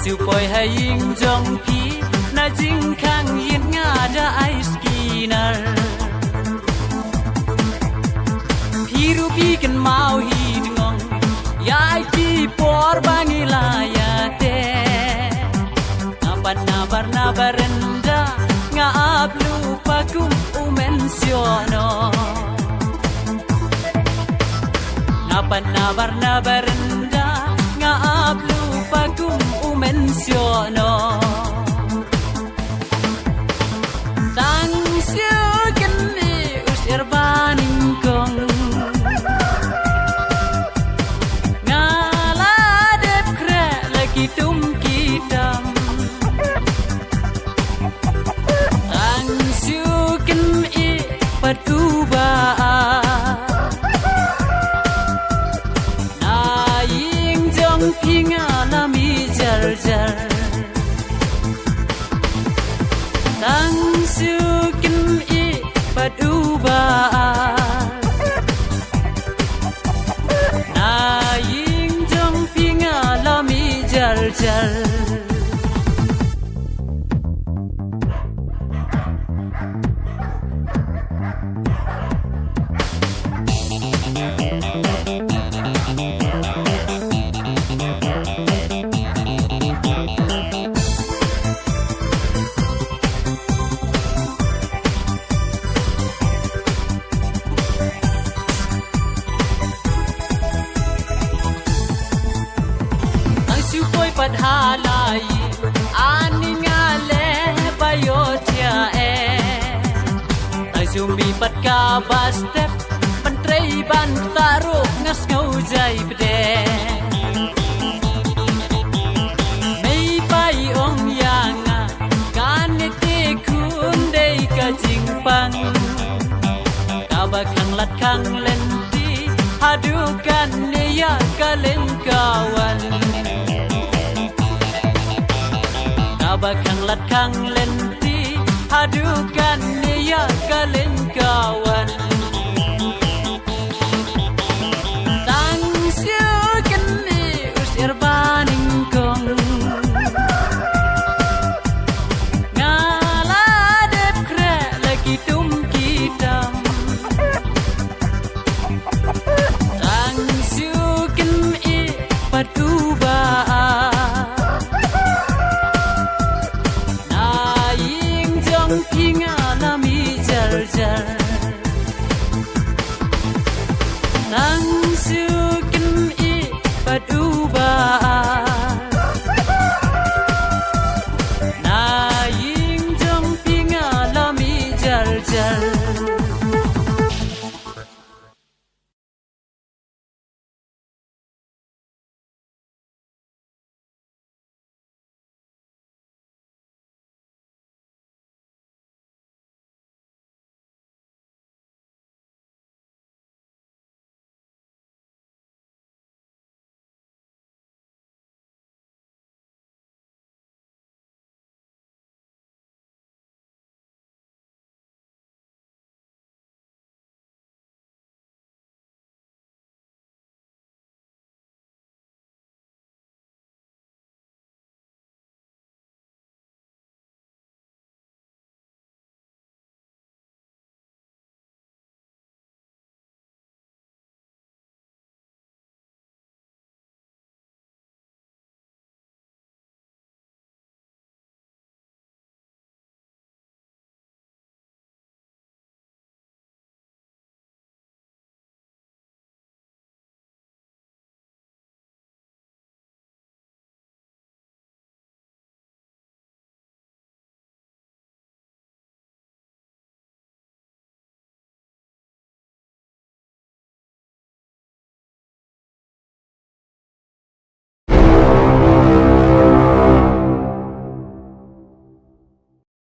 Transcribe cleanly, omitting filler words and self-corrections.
สิวปล่อยให้ยิงจองพีน่าจริงข้างยินงาดาไอสกีนาพี่รู้พี่กันเมาฮีดงงยายพี่ปอร์บางิลายาเตnabar-nabarenda ngaap lupa kum umensiono nabar-nabarenda ngaap lupa kum umensiono tang siu kini usir baning kong ngala dep kre lagi tum kitam Patuba na ying jong pinga na mi jar jar tang su kin I patuba na ying jong pinga na mi jar jar Padhalai aningale bayotia tai zumbi pat ka bastep pentrei ban taruk ngas ngau jai bede mei pai ong yanga kanete kun dei ka jingpang ka ba khang lat khang lenti hadukan ne ya kalen kawan Bakang lat kang lenti hadukan niya kalen kawan tang siu kini usir baning kong ngala dep kre lagi tum kitam tang siu kini patuba Pinga na mi jar jar nang su kin I padu